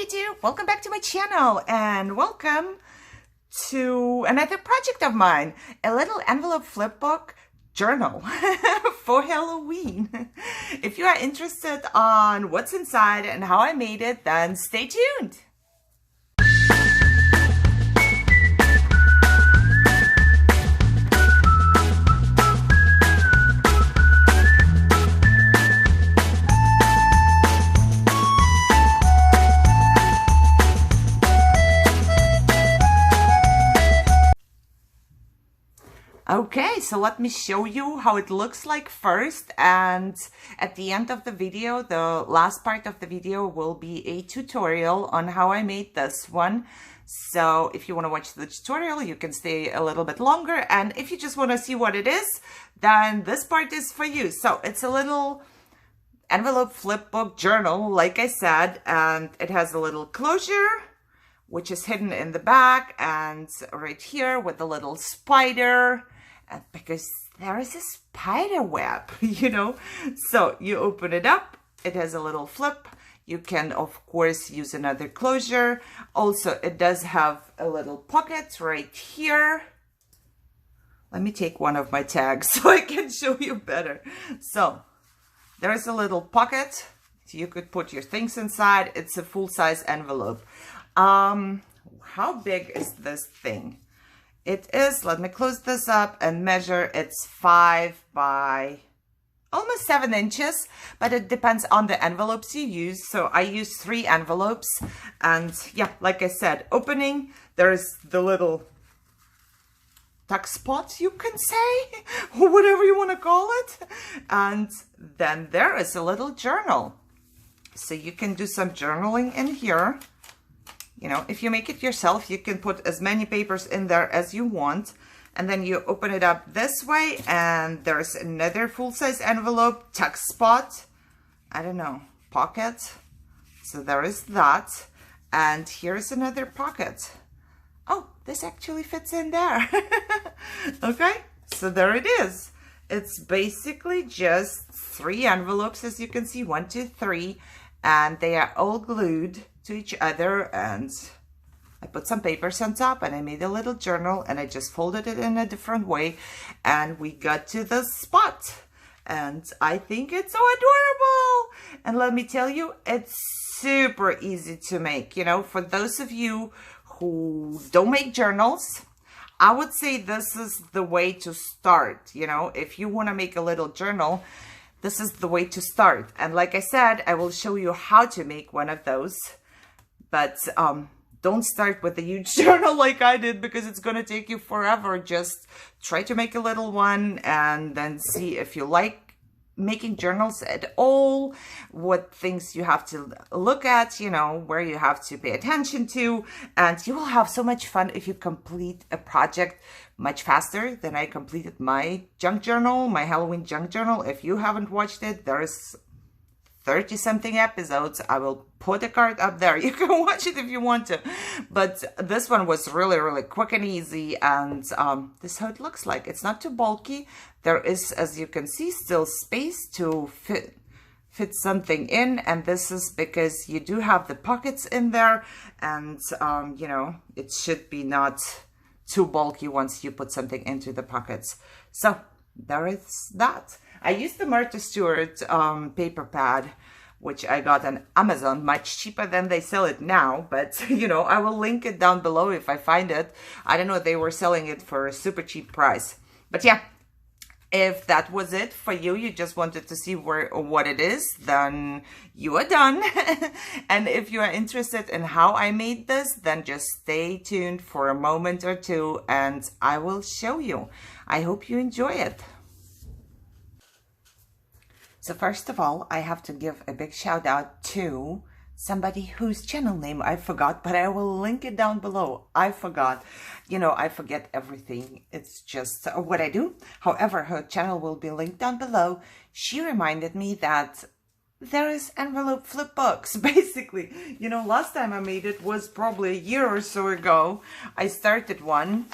YouTube, welcome back to my channel and welcome to another project of mine, a little envelope flip book journal for Halloween. If you are interested on what's inside and how I made it, then stay tuned. Okay, so let me show you how it looks like first, and at the end of the video, the last part of the video will be a tutorial on how I made this one. So if you want to watch the tutorial, you can stay a little bit longer, and if you just want to see what it is, then this part is for you. So it's a little envelope flip book journal, like I said, and it has a little closure, which is hidden in the back, and right here with the little spider, because there is a spider web, you know. So you open it up, it has a little flip. You can, of course, use another closure. Also, it does have a little pocket right here. Let me take one of my tags so I can show you better. So there's a little pocket. You could put your things inside. It's a full-size envelope. How big is this thing? It is, let me close this up and measure. It's 5 by almost 7 inches, but it depends on the envelopes you use. So I use 3 envelopes, and yeah, like I said, opening, there's the little tuck spot, you can say, or whatever you want to call it. And then there is a little journal. So you can do some journaling in here. You know, if you make it yourself, you can put as many papers in there as you want. And then you open it up this way, and there's another full-size envelope, tuck spot, I don't know, pocket. So there is that. And here's another pocket. Oh, this actually fits in there. Okay, so there it is. It's basically just 3 envelopes, as you can see, 1, 2, 3, and they are all glued to each other, and I put some papers on top, and I made a little journal, and I just folded it in a different way, and we got to the spot, and I think it's so adorable. And let me tell you, it's super easy to make. You know, for those of you who don't make journals, I would say this is the way to start. You know, if you want to make a little journal, this is the way to start. And like I said, I will show you how to make one of those. But don't start with a huge journal like I did, because it's going to take you forever. Just try to make a little one and then see if you like making journals at all, what things you have to look at, you know, where you have to pay attention to. And you will have so much fun if you complete a project much faster than I completed my junk journal, my Halloween junk journal. If you haven't watched it, there's 30-something episodes. I will put a card up there. You can watch it if you want to. But this one was really, really quick and easy. And this is how it looks like. It's not too bulky. There is, as you can see, still space to fit something in. And this is because you do have the pockets in there. And, you know, it should be not too bulky once you put something into the pockets. So there is that. I used the Martha Stewart paper pad, which I got on Amazon, much cheaper than they sell it now. But, you know, I will link it down below if I find it. I don't know, they were selling it for a super cheap price. But yeah, if that was it for you, you just wanted to see what it is, then you are done. And if you are interested in how I made this, then just stay tuned for a moment or two and I will show you. I hope you enjoy it. So first of all, I have to give a big shout out to somebody whose channel name I forgot, but I will link it down below. I forgot. You know, I forget everything. It's just what I do. However, her channel will be linked down below. She reminded me that there is envelope flip books, basically. You know, last time I made it was probably a year or so ago. I started one,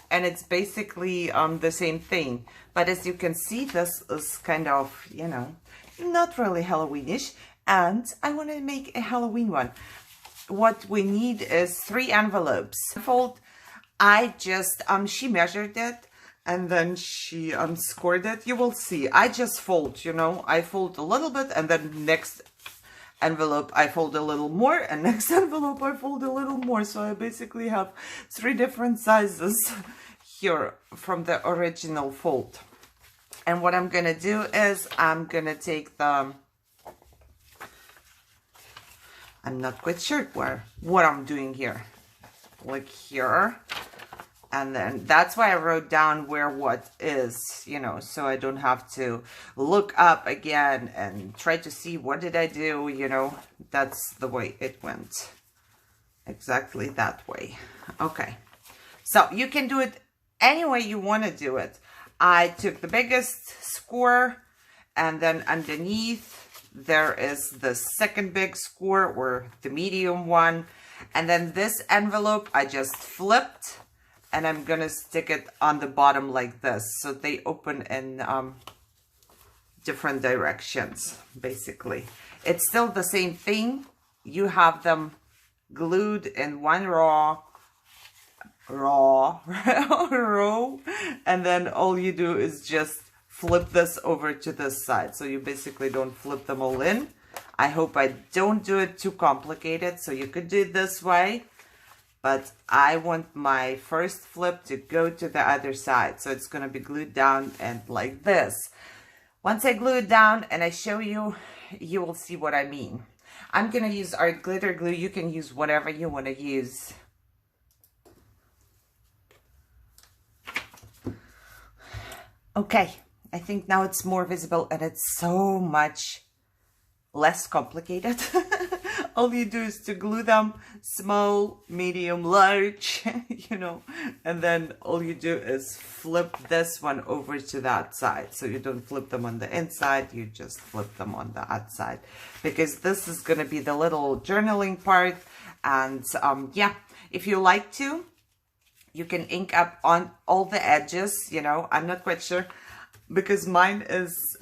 and it's basically the same thing. But as you can see, this is kind of, you know, not really Halloweenish, and I want to make a Halloween one. what we need is 3 envelopes. Fold, I just, she measured it and then she scored it. You will see, I just fold, you know, I fold a little bit and then next envelope I fold a little more and next envelope I fold a little more. So I basically have 3 different sizes here from the original fold. And what I'm gonna do is I'm gonna take the, I'm not quite sure what I'm doing here, like here, and then that's why I wrote down where what is, you know, so I don't have to look up again and try to see what did I do, you know. That's the way it went, exactly that way. Okay, so you can do it any way you want to do it. I took the biggest square, and then underneath there is the second big square, or the medium one, and then this envelope I just flipped, and I'm gonna stick it on the bottom like this, so they open in different directions. Basically, it's still the same thing. You have them glued in one row, and then all you do is just flip this over to this side. So you basically don't flip them all in. I hope I don't do it too complicated, so you could do it this way, but I want my first flip to go to the other side, so it's going to be glued down and like this. Once I glue it down and I show you, you will see what I mean. I'm going to use art glitter glue. You can use whatever you want to use. Okay, I think now it's more visible and it's so much less complicated. All you do is to glue them, small, medium, large, you know, and then all you do is flip this one over to that side. So you don't flip them on the inside, you just flip them on the outside, because this is going to be the little journaling part. And yeah, if you like to, you can ink up on all the edges, you know. I'm not quite sure, because mine is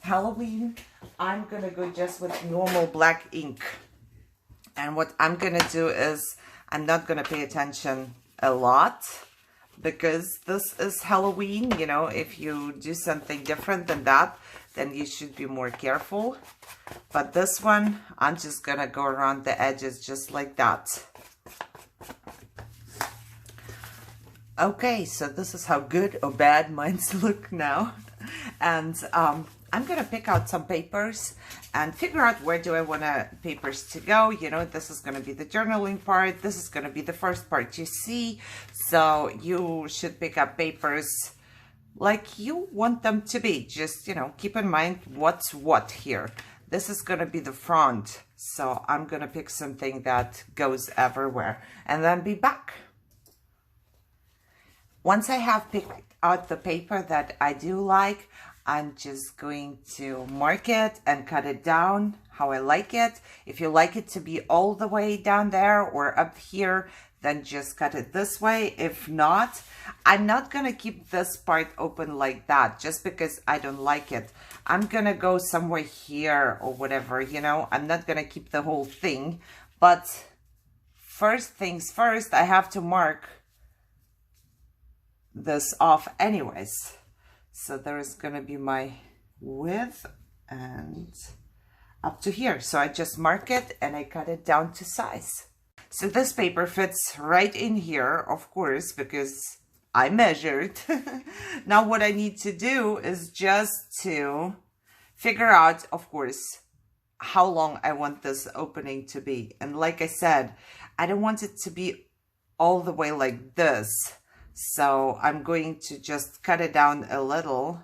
Halloween. I'm gonna go just with normal black ink. And what I'm gonna do is, I'm not gonna pay attention a lot, because this is Halloween, you know. If you do something different than that, then you should be more careful. But this one, I'm just gonna go around the edges just like that. Okay, so this is how good or bad mine's look now. And I'm gonna pick out some papers and figure out where do I want papers to go. You know, this is gonna be the journaling part. This is gonna be the first part you see. So you should pick up papers like you want them to be. Just, you know, keep in mind what's what here. This is gonna be the front. So I'm gonna pick something that goes everywhere and then be back. Once I have picked out the paper that I do like, I'm just going to mark it and cut it down how I like it. If you like it to be all the way down there or up here, then just cut it this way. If not, I'm not gonna keep this part open like that just because I don't like it. I'm gonna go somewhere here or whatever, you know. I'm not gonna keep the whole thing, but first things first, I have to mark this off anyways. So there is gonna be my width and up to here. So I just mark it and I cut it down to size. So this paper fits right in here, of course, because I measured. Now what I need to do is just to figure out, of course, how long I want this opening to be. And like I said, I don't want it to be all the way like this. So I'm going to just cut it down a little.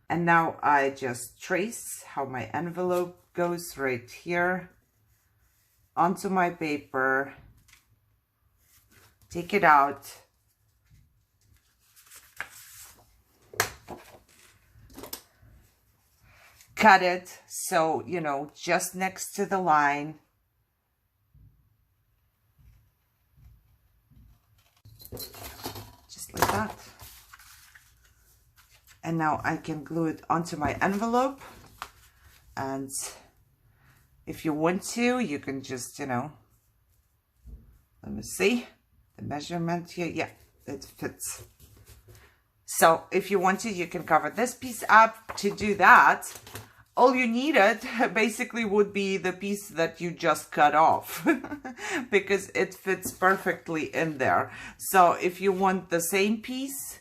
And now I just trace how my envelope goes right here onto my paper. Take it out. Cut it so, you know, just next to the line. Like that. And now I can glue it onto my envelope, and if you want to, you can just, you know, Let me see the measurement here. Yeah, it fits. So if you want to, you can cover this piece up. To do that, all you needed basically would be the piece that you just cut off because it fits perfectly in there. So if you want the same piece,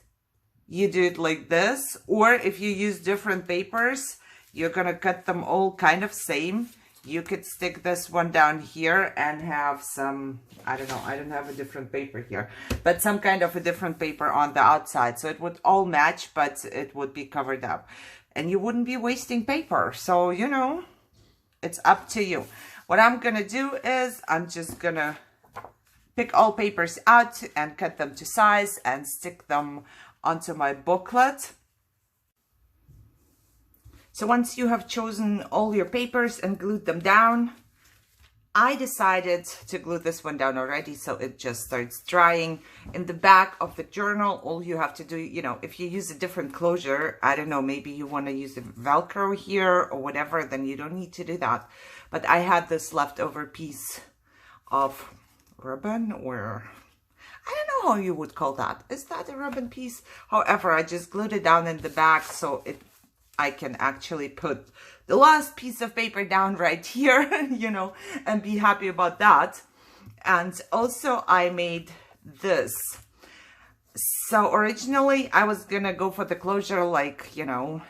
you do it like this, or if you use different papers, you're gonna cut them all kind of same. You could stick this one down here and have some, I don't know, I don't have a different paper here, but some kind of a different paper on the outside. So it would all match, but it would be covered up and you wouldn't be wasting paper. So, you know, it's up to you. What I'm gonna do is I'm just gonna pick all papers out and cut them to size and stick them onto my booklet. So once you have chosen all your papers and glued them down, I decided to glue this one down already so it just starts drying. In the back of the journal, all you have to do, you know, if you use a different closure, I don't know, maybe you want to use a Velcro here or whatever, then you don't need to do that. But I had this leftover piece of ribbon, or I don't know how you would call that. Is that a ribbon piece? However, I just glued it down in the back so I can actually put the last piece of paper down right here, you know, and be happy about that. And also I made this. So originally I was gonna go for the closure like, you know,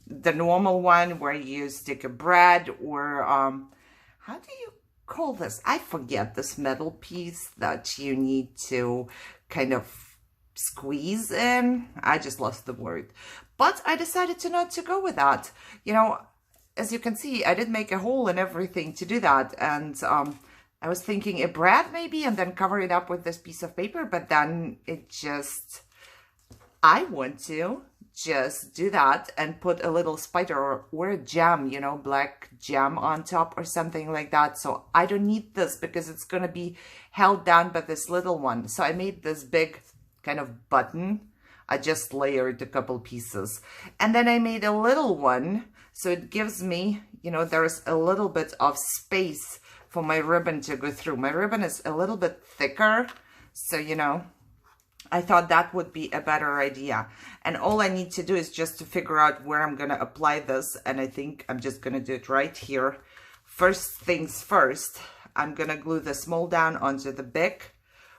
the normal one where you stick a brad or, how do you call this? I forget, this metal piece that you need to kind of squeeze in. I just lost the word. But I decided not to go with that. You know, as you can see, I did make a hole and everything to do that. And I was thinking a brad maybe, and then cover it up with this piece of paper. But then it just, I want to just do that and put a little spider or a gem, you know, black gem on top or something like that. So I don't need this because it's going to be held down by this little one. So I made this big kind of button. I just layered a couple pieces. And then I made a little one. So it gives me, you know, there's a little bit of space for my ribbon to go through. My ribbon is a little bit thicker. So, you know, I thought that would be a better idea. And all I need to do is just to figure out where I'm going to apply this. And I think I'm just going to do it right here. First things first, I'm going to glue the small down onto the big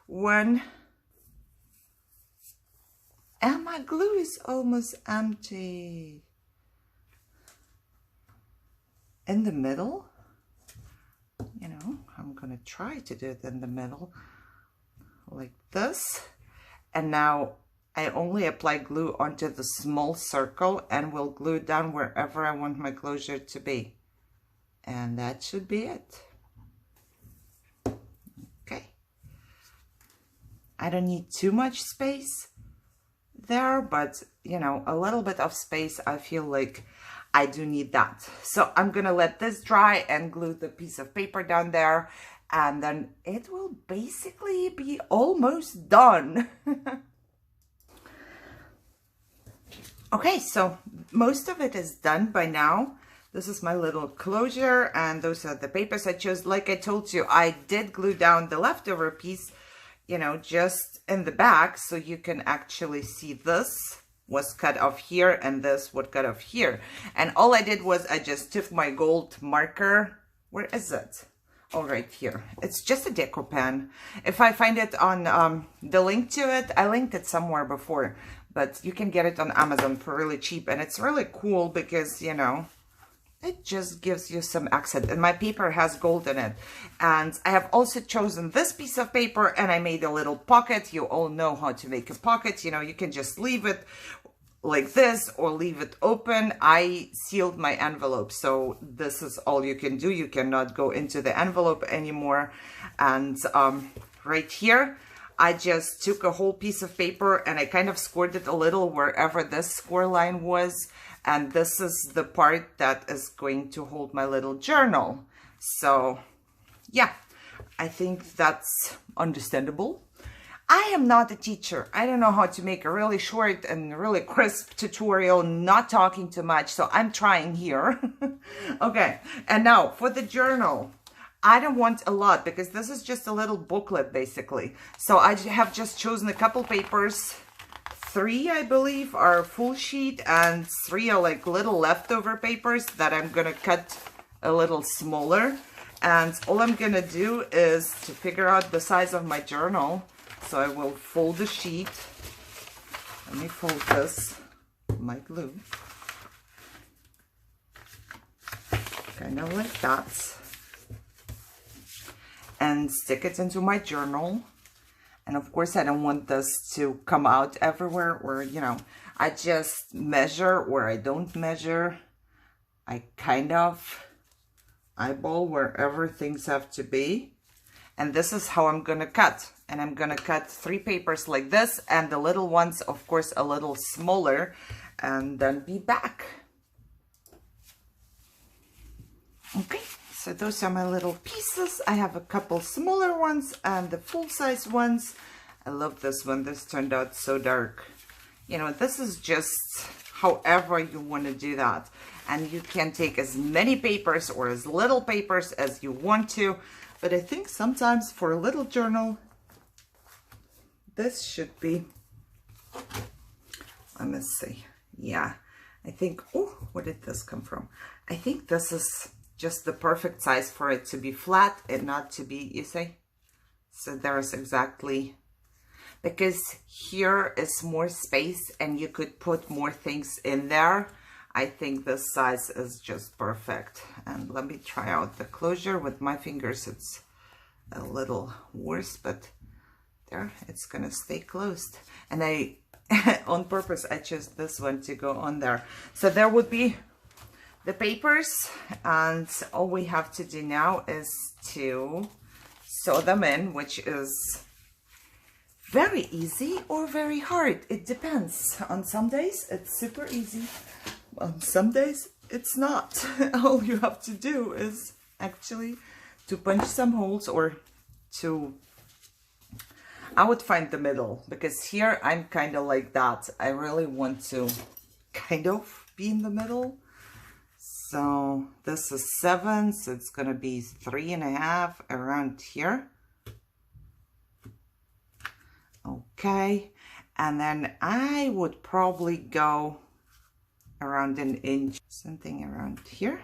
one. And my glue is almost empty. In the middle, you know, I'm going to try to do it in the middle like this. And now I only apply glue onto the small circle and will glue it down wherever I want my closure to be. And that should be it. Okay. I don't need too much space there, but you know, a little bit of space, I feel like I do need that. So I'm gonna let this dry and glue the piece of paper down there, and then it will basically be almost done. Okay, so most of it is done by now. This is my little closure, and those are the papers I chose. Like I told you, I did glue down the leftover piece, you know, just in the back, so you can actually see this was cut off here and this was cut off here. And all I did was I just took my gold marker. Where is it? Oh, right here. It's just a deco pen. If I find it on the link to it, I linked it somewhere before, but you can get it on Amazon for really cheap. And it's really cool because, you know, it just gives you some accent, and my paper has gold in it. And I have also chosen this piece of paper, and I made a little pocket. You all know how to make a pocket. You know, you can just leave it like this or leave it open. I sealed my envelope, so this is all you can do. You cannot go into the envelope anymore. And right here, I just took a whole piece of paper and I kind of scored it a little wherever this score line was. And this is the part that is going to hold my little journal. So yeah, I think that's understandable. I am not a teacher. I don't know how to make a really short and really crisp tutorial, not talking too much. So I'm trying here. Okay, and now for the journal, I don't want a lot because this is just a little booklet basically. So I have just chosen a couple papers. 3, I believe, are full sheet and 3 are like little leftover papers that I'm gonna cut a little smaller. And all I'm gonna do is to figure out the size of my journal. So I will fold the sheet. Let me fold this, my glue. Kind of like that. And stick it into my journal. And of course I don't want this to come out everywhere, or you know, I just measure where I don't measure. I kind of eyeball wherever things have to be. And this is how I'm gonna cut. And I'm gonna cut 3 papers like this, and the little ones of course a little smaller, and then be back. Okay. So those are my little pieces. I have a couple smaller ones and the full-size ones. I love this one. This turned out so dark. You know, this is just however you want to do that. And you can take as many papers or as little papers as you want to. But I think sometimes for a little journal, this should be, let me see. Yeah, I think, oh, where did this come from? I think this is just the perfect size for it to be flat and not to be, you see? So there's exactly, because here is more space and you could put more things in there. I think this size is just perfect. And let me try out the closure with my fingers. It's a little worse, but there, it's gonna stay closed. And I, on purpose, I chose this one to go on there. So there would be the papers, and all we have to do now is to sew them in, which is very easy or very hard. It depends. On some days it's super easy. On some days it's not. All you have to do is actually to punch some holes, or to, I would find the middle, because here I'm kind of like that. I really want to kind of be in the middle. So this is 7, so it's gonna be 3.5 around here. Okay, and then I would probably go around 1 inch, something around here,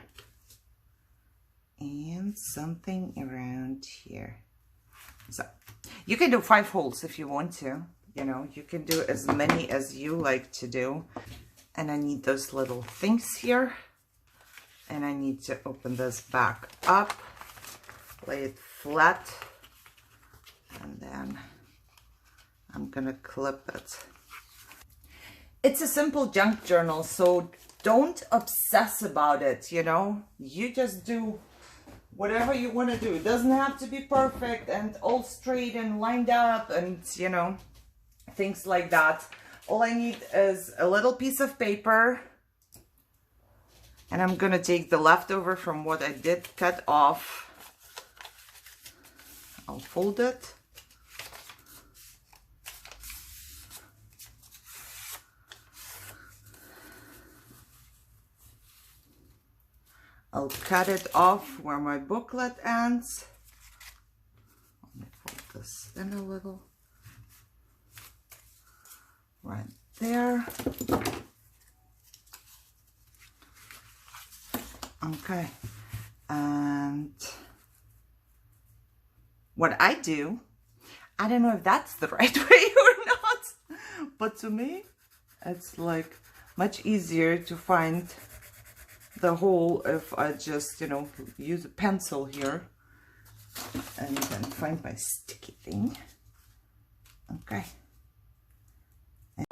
and something around here. So you can do 5 holes if you want to, you know, you can do as many as you like to do. And I need those little things here. And I need to open this back up, lay it flat, and then I'm gonna clip it. It's a simple junk journal, so don't obsess about it, you know? You just do whatever you want to do. It doesn't have to be perfect and all straight and lined up and, you know, things like that. All I need is a little piece of paper. And I'm gonna take the leftover from what I did cut off. I'll fold it. I'll cut it off where my booklet ends. Let me fold this in a little. Right there. Okay, and what I do, I don't know if that's the right way or not, but to me, it's like much easier to find the hole if I just, you know, use a pencil here and then find my sticky thing. Okay. And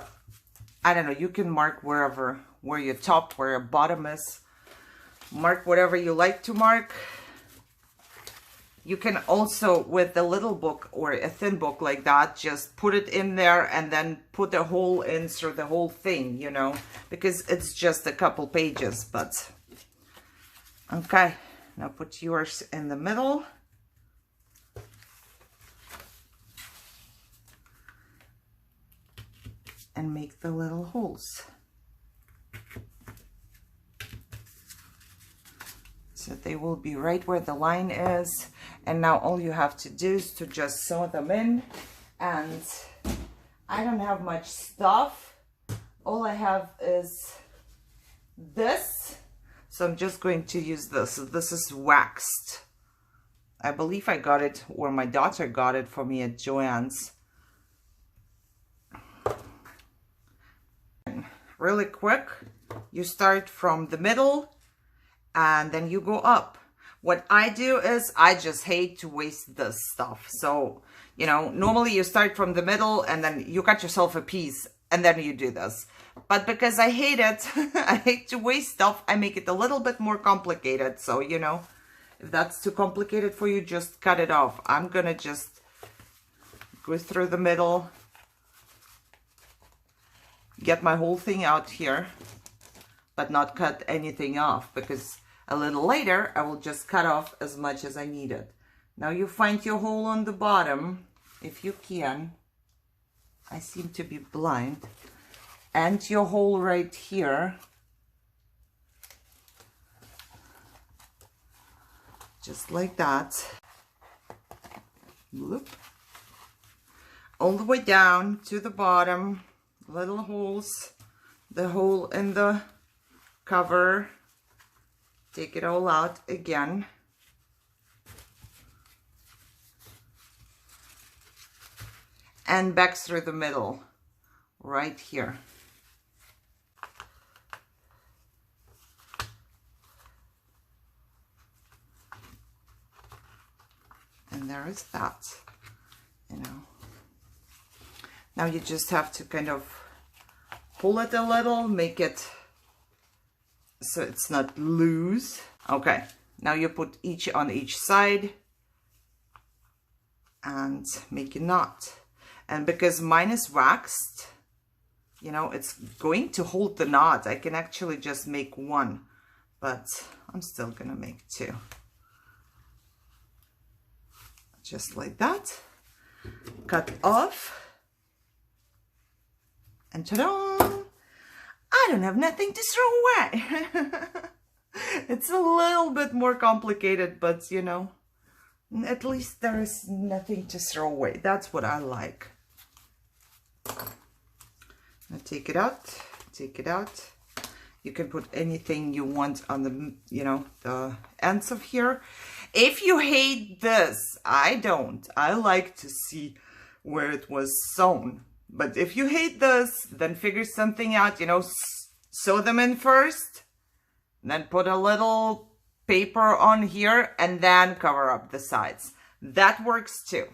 I don't know, you can mark wherever, where your top, where your bottom is. Mark whatever you like to mark. You can also, with a little book or a thin book like that, just put it in there and then put a hole in through the whole thing, you know, because it's just a couple pages. But okay, now put yours in the middle. And make the little holes. So that they will be right where the line is. And now all you have to do is to just sew them in. And I don't have much stuff. All I have is this. So I'm just going to use this. This is waxed. I believe I got it, or my daughter got it for me at Joann's. Really quick, you start from the middle and then you go up. What I do is I just hate to waste this stuff. So, you know, normally you start from the middle and then you cut yourself a piece and then you do this. But because I hate it, I hate to waste stuff, I make it a little bit more complicated. So, you know, if that's too complicated for you, just cut it off. I'm gonna just go through the middle, get my whole thing out here, but not cut anything off, because a little later I will just cut off as much as I needed. Now you find your hole on the bottom, if you can. I seem to be blind. And your hole right here. Just like that. Whoop. All the way down to the bottom. Little holes. The hole in the cover. Take it all out again. And back through the middle. Right here. And there is that, you know. Now you just have to kind of pull it a little, make it so it's not loose. Okay, now you put each on each side and make a knot. And because mine is waxed, you know, it's going to hold the knot. I can actually just make one, but I'm still gonna make two. Just like that. Cut off. And ta-da! I don't have nothing to throw away. It's a little bit more complicated, but you know, at least there is nothing to throw away. That's what I like. Now take it out. Take it out. You can put anything you want on the, you know, the ends of here. If you hate this, I don't. I like to see where it was sewn. But if you hate this, then figure something out, you know, sew them in first, then put a little paper on here and then cover up the sides. That works too.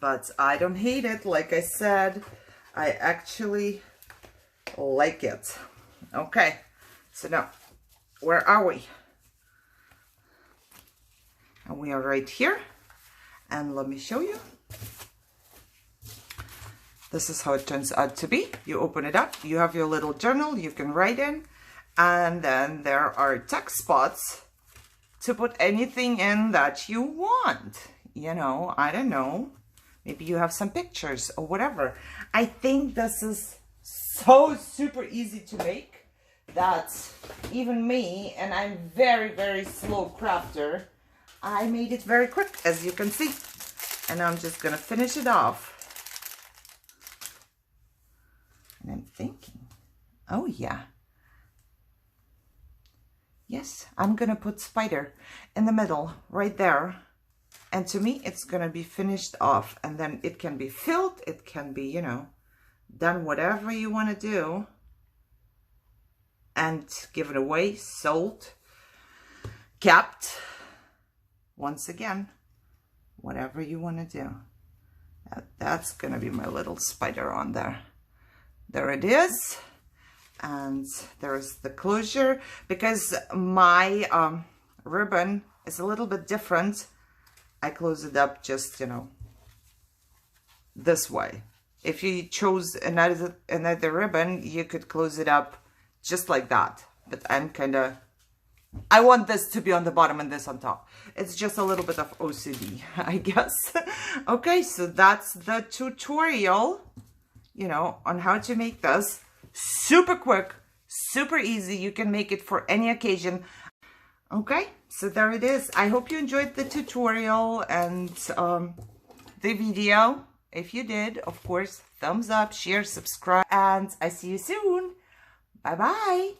But I don't hate it. Like I said, I actually like it. Okay, so now, where are we? And we are right here. And let me show you. This is how it turns out to be. You open it up, you have your little journal you can write in, and then there are text spots to put anything in that you want. You know, I don't know. Maybe you have some pictures or whatever. I think this is so super easy to make that even me, and I'm very, very slow crafter, I made it very quick, as you can see. And I'm just gonna finish it off. And I'm thinking, oh yeah. Yes, I'm gonna put spider in the middle, right there. And to me, it's gonna be finished off. And then it can be filled, it can be, you know, done whatever you wanna do. And given away, sold, kept. Once again, whatever you wanna do. That's gonna be my little spider on there. There it is. And there's the closure, because my ribbon is a little bit different. I close it up just, you know, this way. If you chose another ribbon, you could close it up just like that. But I'm kind of, I want this to be on the bottom and this on top. It's just a little bit of OCD, I guess. Okay, so that's the tutorial, you know, on how to make this. Super quick, super easy. You can make it for any occasion. Okay, so there it is. I hope you enjoyed the tutorial and the video. If you did, of course, thumbs up, share, subscribe, and I see you soon. Bye-bye.